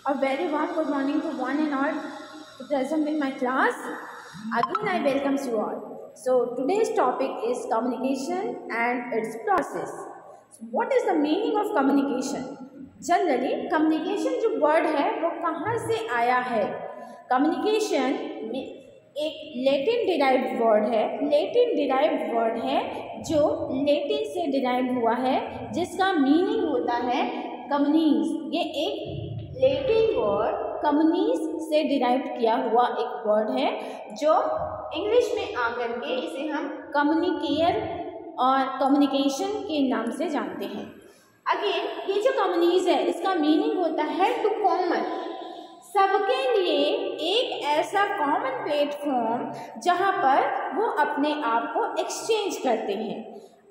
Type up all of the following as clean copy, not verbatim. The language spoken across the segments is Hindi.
A very warm good morning to one and all present in my class. Again, I welcome you all. So, today's topic is communication and its process. So, what is the meaning of communication? Generally, communication जो word है वो कहाँ से आया है? Communication में एक लैटिन डिराइव्ड वर्ड है। लैटिन डिराइव्ड वर्ड है जो लैटिन से डिराइव हुआ है, जिसका मीनिंग होता है कम्युनिस। ये एक लैटिन वर्ड कम्युनिस से डिराइव किया हुआ एक वर्ड है जो इंग्लिश में आकर के इसे हम कम्युनिकेयर और कम्युनिकेशन के नाम से जानते हैं। अगेन, ये जो कम्युनिस है इसका मीनिंग होता है टू कॉमन, सबके लिए एक ऐसा कॉमन प्लेटफॉर्म जहाँ पर वो अपने आप को एक्सचेंज करते हैं।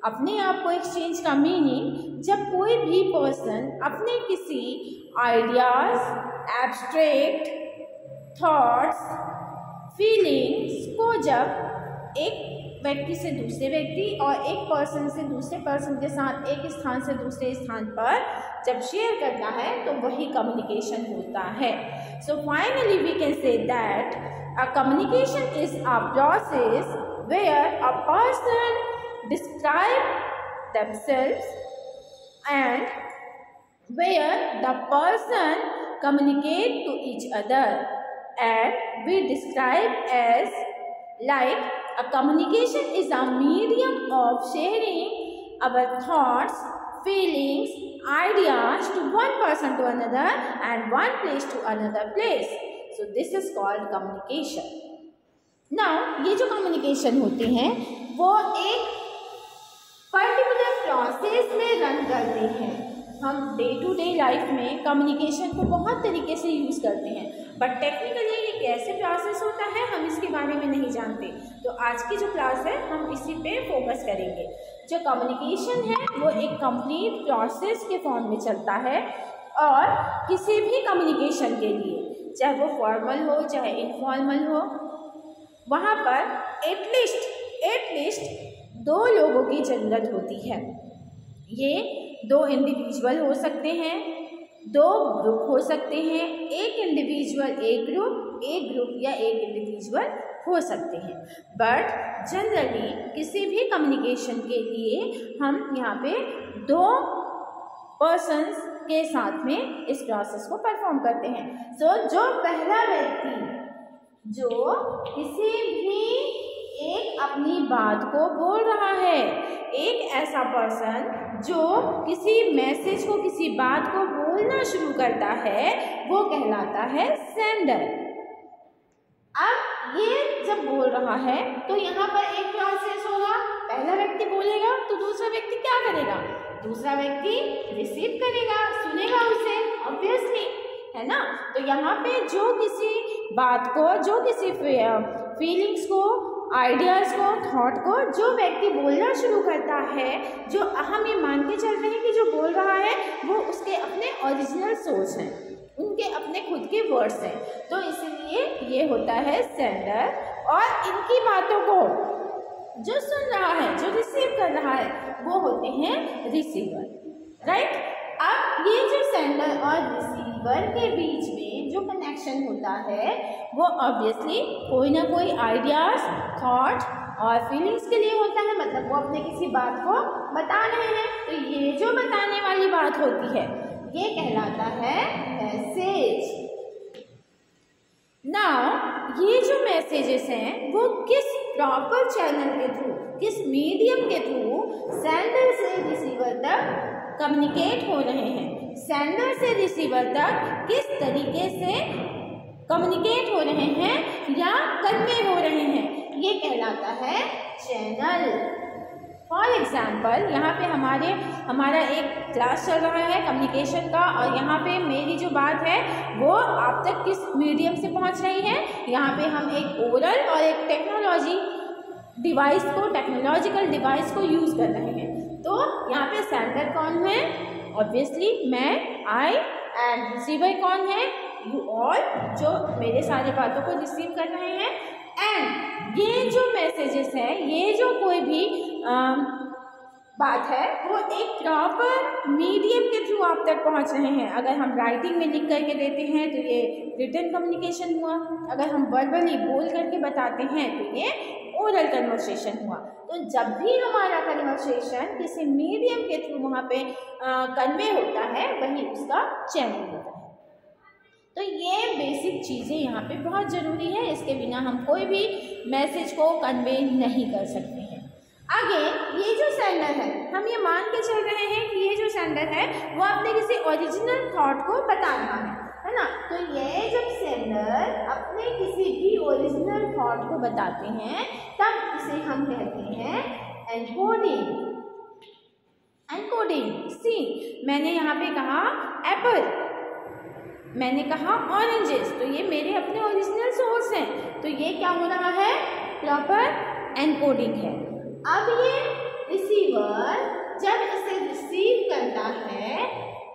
अपने आप को एक्सचेंज का मीनिंग जब कोई भी पर्सन अपने किसी आइडियाज़, एब्स्ट्रैक्ट थॉट्स, फीलिंग्स को जब एक व्यक्ति से दूसरे व्यक्ति और एक पर्सन से दूसरे पर्सन के साथ एक स्थान से दूसरे स्थान पर जब शेयर करता है तो वही कम्युनिकेशन होता है। So finally we can say that a communication is a process where a person describe themselves and where the person communicate to each other, and we describe as like a communication is a medium of sharing our thoughts, feelings, ideas to one person to another and one place to another place. So this is called communication. Now ये जो communication होते हैं वो एक पर्टिकुलर प्रोसेस में रन करते हैं। हम डे टू डे लाइफ में कम्युनिकेशन को बहुत तरीके से यूज़ करते हैं, बट टेक्निकली ये कैसे प्रोसेस होता है हम इसके बारे में नहीं जानते। तो आज की जो क्लास है हम इसी पे फोकस करेंगे। जो कम्युनिकेशन है वो एक कंप्लीट प्रोसेस के फॉर्म में चलता है और किसी भी कम्युनिकेशन के लिए, चाहे वो फॉर्मल हो चाहे इनफॉर्मल हो, वहाँ पर एटलीस्ट दो लोगों की ज़रूरत होती है। ये दो इंडिविजुअल हो सकते हैं, दो ग्रुप हो सकते हैं, एक इंडिविजुअल एक ग्रुप या एक इंडिविजुअल हो सकते हैं। बट जनरली किसी भी कम्युनिकेशन के लिए हम यहाँ पे दो पर्सन्स के साथ में इस प्रोसेस को परफॉर्म करते हैं। सो जो पहला व्यक्ति जो किसी भी एक अपनी बात को बोल रहा है, एक ऐसा पर्सन जो किसी मैसेज को, किसी बात को बोलना शुरू करता है, वो कहलाता है सेंडर। अब ये जब बोल रहा है तो यहाँ पर एक प्रोसेस होगा। पहला व्यक्ति बोलेगा तो दूसरा व्यक्ति क्या करेगा? दूसरा व्यक्ति रिसीव करेगा, सुनेगा उसे, ऑब्वियसली, है ना। तो यहाँ पे जो किसी बात को, जो किसी फीलिंग्स को, आइडियाज़ को, थॉट को जो व्यक्ति बोलना शुरू करता है, जो हम ये मान के चल रहे हैं कि जो बोल रहा है वो उसके अपने ओरिजिनल सोच हैं, उनके अपने खुद के वर्ड्स हैं, तो इसलिए ये होता है सेंडर। और इनकी बातों को जो सुन रहा है, जो रिसीव कर रहा है, वो होते हैं रिसीवर, राइट। अब ये जो सेंडर और रिसीवर के बीच में जो कनेक्शन होता है वो ऑब्वियसली कोई ना कोई आइडियाज़, थॉट और फीलिंग्स के लिए होता है। मतलब वो अपने किसी बात को बता रहे हैं, तो ये जो बताने वाली बात होती है ये कहलाता है मैसेज। नाउ ये जो मैसेजेस हैं वो किस प्रॉपर चैनल के थ्रू, किस मीडियम के थ्रू सेंडर से रिसीवर तक कम्युनिकेट हो रहे हैं, सेंडर से रिसीवर तक किस तरीके से कम्युनिकेट हो रहे हैं या कन्वे हो रहे हैं, ये कहलाता है चैनल। फॉर एग्जाम्पल, यहाँ पे हमारा एक क्लास चल रहा है कम्युनिकेशन का, और यहाँ पे मेरी जो बात है वो आप तक किस मीडियम से पहुँच रही है। यहाँ पे हम एक ओरल और एक टेक्नोलॉजिकल डिवाइस को यूज़ कर रहे हैं। तो यहाँ पे सेंडर कौन है? ऑब्वियसली मैं, आई, एंड रिसीवर कौन है? यू ऑल, जो मेरे सारे बातों को रिसीव कर रहे हैं। एंड ये जो मैसेजेस हैं, ये जो कोई भी बात है वो एक प्रॉपर मीडियम के थ्रू आप तक पहुंच रहे हैं। अगर हम राइटिंग में लिख करके देते हैं तो ये रिटन कम्युनिकेशन हुआ, अगर हम वर्बली बोल करके बताते हैं तो ये ओरल कन्वर्सेशन हुआ। तो जब भी हमारा कन्वर्सेशन किसी मीडियम के थ्रू वहाँ पे कन्वे होता है वही उसका चैनल होता है। तो ये बेसिक चीज़ें यहाँ पे बहुत ज़रूरी है, इसके बिना हम कोई भी मैसेज को कन्वे नहीं कर सकते हैं। आगे ये जो सेंडर है, हम ये मान के चल रहे हैं कि ये जो सेंडर है वो अपने किसी ओरिजिनल थॉट को बता रहा है ना। तो ये जब सेंडर अपने किसी भी ओरिजिनल थॉट को बताते हैं तब इसे हम कहते हैं एनकोडिंग। एनकोडिंग, सी मैंने यहाँ पे कहा एप्पल, मैंने कहा ऑरेंजेस, तो ये मेरे अपने ओरिजिनल सोर्स हैं, तो ये क्या हो रहा है, प्रॉपर एनकोडिंग है। अब ये रिसीवर जब इसे रिसीव करता है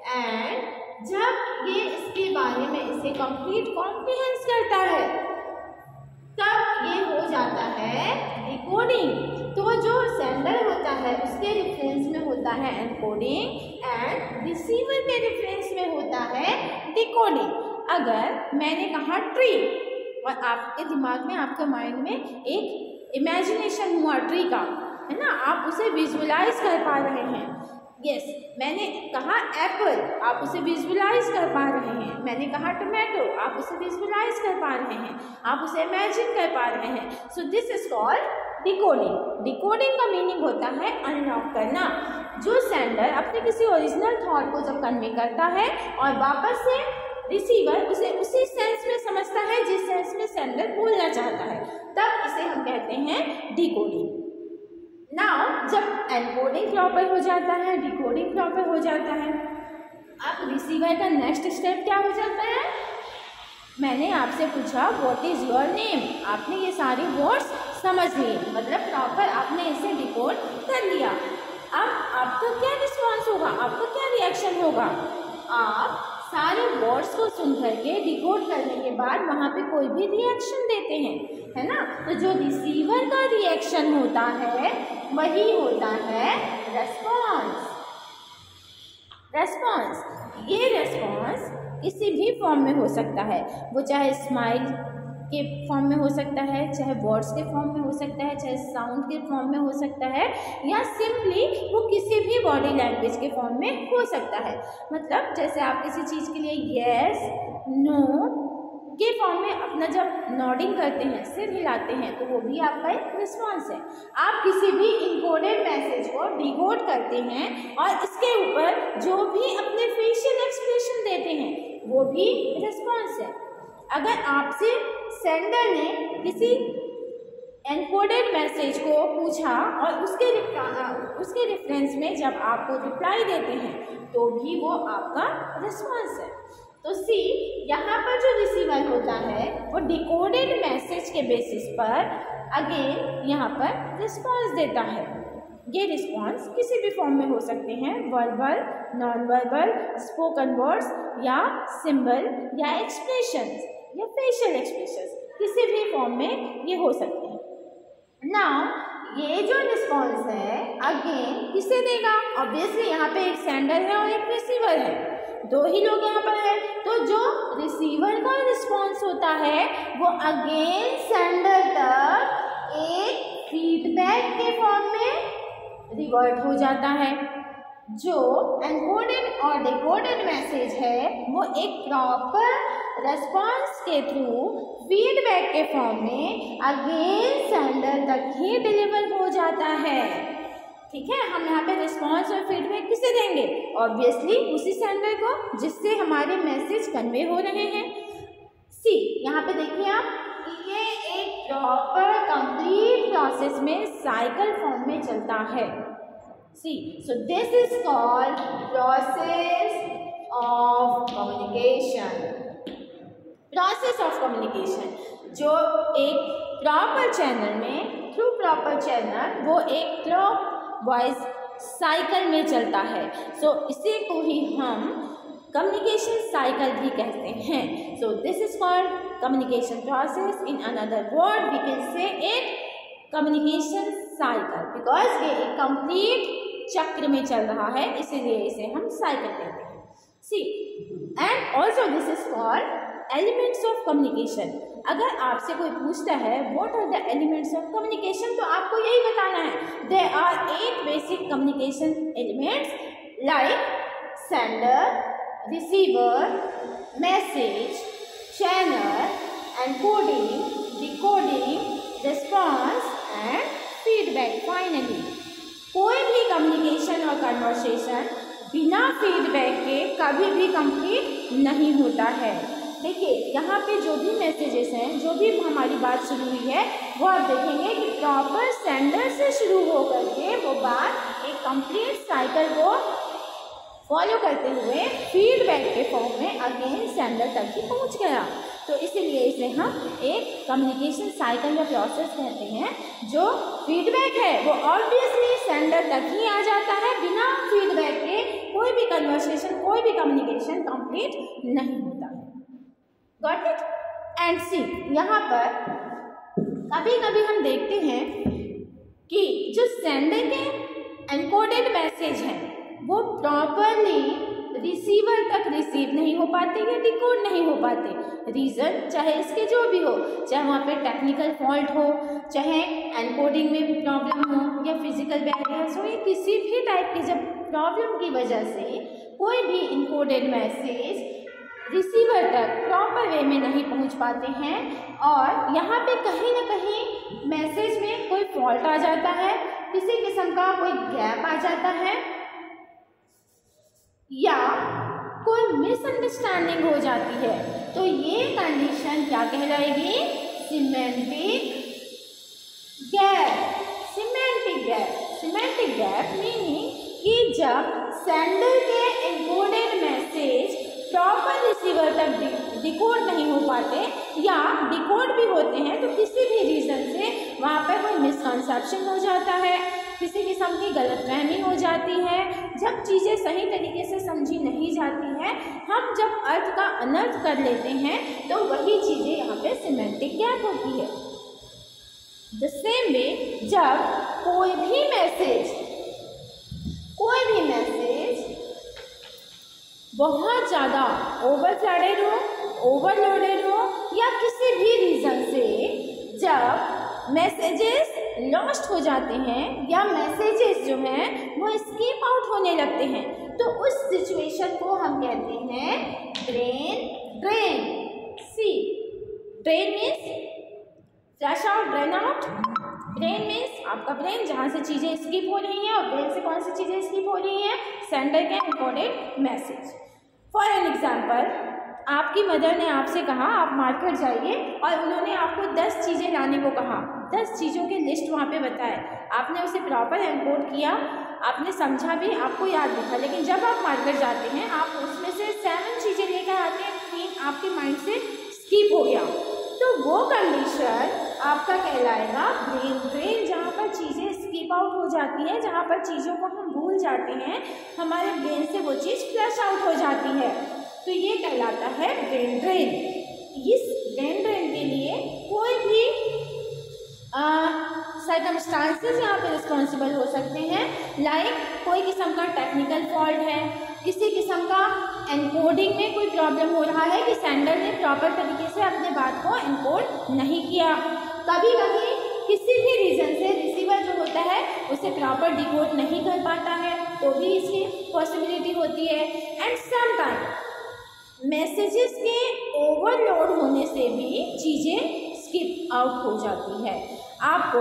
एंड जब ये इसके बारे में इसे कंप्लीट कॉम्प्रिहेंस करता है तब ये हो जाता है डिकोडिंग। तो जो सेंडर होता है उसके रेफरेंस में होता है एनकोडिंग एंड रिसीवर के रेफरेंस में होता है डिकोडिंग। अगर मैंने कहा ट्री और आपके दिमाग में, आपके माइंड में एक इमेजिनेशन हुआ ट्री का, है ना, आप उसे विजुअलाइज कर पा रहे हैं। यस, मैंने कहा एप्पल, आप उसे विजुअलाइज कर पा रहे हैं। मैंने कहा टोमेटो, आप उसे विजुअलाइज कर पा रहे हैं, आप उसे इमेजिन कर पा रहे हैं। So this is called decoding. Decoding का मीनिंग होता है अनलॉक करना। जो सेंडर अपने किसी ओरिजिनल थॉट को जब कन्वे करता है और वापस से रिसीवर उसे उसी सेंस में समझता है जिस सेंस में सेंडर बोलना चाहता है, तब इसे हम कहते हैं डिकोडिंग। नाउ जब एनकोडिंग प्रॉपर हो जाता है, डिकोडिंग प्रॉपर हो जाता है, अब रिसीवर का नेक्स्ट स्टेप क्या हो जाता है, मैंने आपसे पूछा व्हाट इज योर नेम, आपने ये सारे वर्ड्स समझ लिए, मतलब प्रॉपर आपने इसे डिकोड कर लिया। अब आपका क्या रिस्पॉन्स होगा, आपका क्या रिएक्शन होगा, आप सारे वर्ड्स को सुन करके डिकोड करने के बाद वहाँ पे कोई भी रिएक्शन देते हैं, है ना। तो जो रिसीवर का रिएक्शन होता है वही होता है रेस्पॉन्स। रेस्पॉन्स, ये रेस्पॉन्स किसी भी फॉर्म में हो सकता है, वो चाहे स्माइल के फॉर्म में हो सकता है, चाहे वर्ड्स के फॉर्म में हो सकता है, चाहे साउंड के फॉर्म में हो सकता है, या सिंपली वो किसी भी बॉडी लैंग्वेज के फॉर्म में हो सकता है। मतलब जैसे आप किसी चीज़ के लिए येस, नो के फॉर्म में अपना जब नॉडिंग करते हैं, सिर हिलाते हैं, तो वो भी आपका एक रिस्पॉन्स है। आप किसी भी इनकोडेड मैसेज को डिकोड करते हैं और इसके ऊपर जो भी अपने फेशियल एक्सप्रेशन देते हैं वो भी रिस्पॉन्स है। अगर आपसे सेंडर ने किसी एनकोडेड मैसेज को पूछा और उसके रेफरेंस में जब आपको रिप्लाई देते हैं तो भी वो आपका रिस्पॉन्स है। तो सी, यहाँ पर जो रिसीवर होता है वो डिकोडेड मैसेज के बेसिस पर अगेन यहाँ पर रिस्पॉन्स देता है। ये रिस्पॉन्स किसी भी फॉर्म में हो सकते हैं, verbal, non verbal, spoken words या सिंबल या एक्सप्रेशंस या फेशियल एक्सप्रेशंस, किसी भी फॉर्म में ये हो सकते हैं। नाउ ये जो रिस्पॉन्स है अगेन किसे देगा, ऑब्वियसली यहाँ पे एक सेंडर है और एक रिसीवर है, दो ही लोग यहाँ पर है। तो जो रिसीवर का रिस्पॉन्स होता है वो अगेन सेंडर तक एक फीडबैक के फॉर्म में रिवर्ट हो जाता है। जो एनकोडेड और डिकोडेड मैसेज है वो एक प्रॉपर रेस्पॉन्स के थ्रू फीडबैक के फॉर्म में अगेन सेंडर तक ही डिलीवर हो जाता है। ठीक है, हम यहाँ पे रिस्पॉन्स और फीडबैक किसे देंगे, ऑब्वियसली उसी सेंडर को जिससे हमारे मैसेज कन्वे हो रहे हैं। सी, यहाँ पे देखिए आप, ये एक प्रॉपर कंप्लीट प्रोसेस में साइकिल फॉर्म में चलता है। See, so this is called process of communication. Process of communication जो एक प्रॉपर चैनल में, थ्रू प्रॉपर चैनल, वो एक क्लॉक वाइज साइकिल में चलता है। सो इसी को ही हम कम्युनिकेशन साइकिल भी कहते हैं। So this is called communication process. In another word we can say it communication cycle, because ये एक कंप्लीट चक्र में चल रहा है, इसीलिए इसे हम साइकिल कहते हैं। See and also this is called elements of communication. अगर आपसे कोई पूछता है what are the elements of communication, तो आपको यही बताना है there are 8 basic communication elements like sender, receiver, message, channel, encoding, decoding, response and feedback. Finally कोई भी कम्युनिकेशन और कन्वर्सेशन बिना फीडबैक के कभी भी कंप्लीट नहीं होता है। देखिए यहाँ पे जो भी मैसेजेस हैं, जो भी हमारी बात शुरू हुई है, वो आप देखेंगे कि प्रॉपर सेंडर से शुरू हो करके वो बात एक कंप्लीट साइकिल को फॉलो करते हुए फीडबैक के फॉर्म में अगेन सेंडर तक ही पहुँच गया। तो इसीलिए इसे हम एक कम्युनिकेशन साइकिल या प्रोसेस कहते हैं। जो फीडबैक है वो ऑब्वियसली सेंडर तक ही आ जाता है, बिना फीडबैक के कोई भी कन्वर्सेशन, कोई भी कम्युनिकेशन कंप्लीट नहीं होता है। Got it? एंड सी यहाँ पर कभी कभी हम देखते हैं कि जो सेंडर के एनकोडेड मैसेज हैं वो प्रॉपरली रिसीवर तक रिसीव नहीं हो पाते या डिकोड नहीं हो पाते। रीज़न चाहे इसके जो भी हो, चाहे वहाँ पे टेक्निकल फॉल्ट हो, चाहे एनकोडिंग में भी प्रॉब्लम हो या फिजिकल बैरियर्स हो, या किसी भी टाइप की जब प्रॉब्लम की वजह से कोई भी इनकोडेड मैसेज रिसीवर तक प्रॉपर वे में नहीं पहुंच पाते हैं और यहाँ पे कहीं ना कहीं मैसेज में कोई फॉल्ट आ जाता है, किसी किस्म का कोई गैप आ जाता है या कोई मिसअंडरस्टैंडिंग हो जाती है, तो ये कंडीशन क्या कहलाएगी? Semantic gap. Semantic gap, semantic gap meaning कि जब सेंडर के एनकोडेड मैसेज प्रॉपर रिसीवर तक डिकोड नहीं हो पाते या डिकोड भी होते हैं तो किसी भी रीज़न से वहाँ पर कोई मिसकंसेप्शन हो जाता है, किसी किस्म की गलतफहमी हो जाती है, जब चीज़ें सही तरीके से समझी नहीं जाती हैं, हम जब अर्थ का अनर्थ कर लेते हैं तो वही चीज़ें यहाँ पे सिमेंटिक गैप होती है। द सेम वे जब कोई भी मैसेज बहुत ज़्यादा ओवरफ्लडेड हो, ओवरलोडेड हो या किसी भी रीज़न से जब मैसेजेस लॉस्ट हो जाते हैं या मैसेजेस जो हैं वो स्किप आउट होने लगते हैं, तो उस सिचुएशन को हम कहते हैं brain drain. See drain means flash out, drain out. Brain means आपका ब्रेन जहाँ से चीज़ें स्किप हो रही हैं, और ब्रेन से कौन सी चीज़ें स्किप हो रही हैं? सेंडर के encoded message. For an example, आपकी मदर ने आपसे कहा आप मार्केट जाइए और उन्होंने आपको 10 चीज़ें लाने को कहा, 10 चीज़ों की लिस्ट वहाँ पे बताए, आपने उसे प्रॉपर एनकोड किया, आपने समझा भी, आपको याद भी था, लेकिन जब आप मार्केट जाते हैं आप उसमें से 7 चीज़ें लेकर आते हैं, 3 आपके माइंड से स्किप हो गया, तो वो कंडीशन आपका कहलाएगा ब्रेन ड्रेन। जहाँ पर चीज़ें स्किप आउट हो जाती हैं, जहाँ पर चीज़ों को हम भूल जाते हैं, हमारे ब्रेन से वो चीज़ फ्लैश आउट हो जाती है, तो ये कहलाता है ब्रेन ड्रेन। इस ब्रेन ड्रेन के लिए कोई भी सर्कमस्टांसेस यहाँ पे रिस्पॉन्सिबल हो सकते हैं, लाइक कोई किस्म का टेक्निकल फॉल्ट है, किसी किस्म का एनकोडिंग में कोई प्रॉब्लम हो रहा है कि सेंडर ने प्रॉपर तरीके से अपने बात को एनकोड नहीं किया, कभी कभी किसी भी रीज़न से रिसीवर जो होता है उसे प्रॉपर डिकोड नहीं कर पाता है, तो भी इसकी पॉसिबिलिटी होती है। एंड सम टाइम मैसेजेस के ओवरलोड होने से भी चीज़ें स्किप आउट हो जाती है। आपको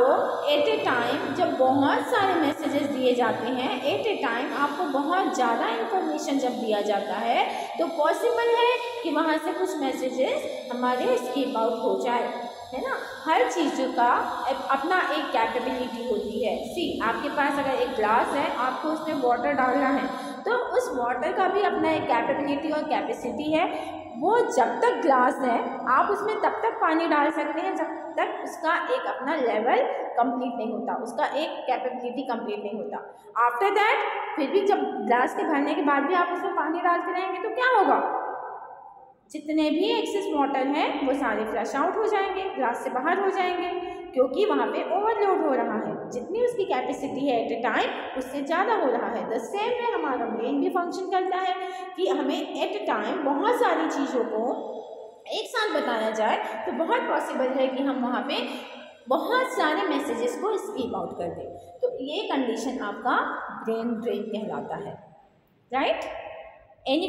एट ए टाइम जब बहुत सारे मैसेजेस दिए जाते हैं, एट ए टाइम आपको बहुत ज़्यादा इन्फॉर्मेशन जब दिया जाता है, तो पॉसिबल है कि वहाँ से कुछ मैसेजेस हमारे स्किप आउट हो जाए, है ना। हर चीज़ का अपना एक कैपेबिलिटी होती है। सी आपके पास अगर एक ग्लास है, आपको उसमें वाटर डालना है, तो उस वाटर का भी अपना एक कैपेबिलिटी और कैपेसिटी है। वो जब तक ग्लास है आप उसमें तब तक पानी डाल सकते हैं जब तक उसका एक अपना लेवल कंप्लीट नहीं होता, उसका एक कैपेबिलिटी कंप्लीट नहीं होता। आफ्टर दैट फिर भी जब ग्लास के भरने के बाद भी आप उसमें पानी डालते रहेंगे तो क्या होगा? जितने भी एक्सेस वाटर हैं वो सारे फ्लश आउट हो जाएंगे, ग्लास से बाहर हो जाएंगे, क्योंकि वहाँ पे ओवरलोड हो रहा है। जितनी उसकी कैपेसिटी है एट ए टाइम उससे ज़्यादा हो रहा है। द सेम वे हमारा ब्रेन भी फंक्शन करता है कि हमें एट ए टाइम बहुत सारी चीज़ों को एक साथ बताया जाए तो बहुत पॉसिबल है कि हम वहाँ पे बहुत सारे मैसेजेस को स्कीप आउट कर दें। तो ये कंडीशन आपका ब्रेन ड्रेन कहलाता है, राइट। एनी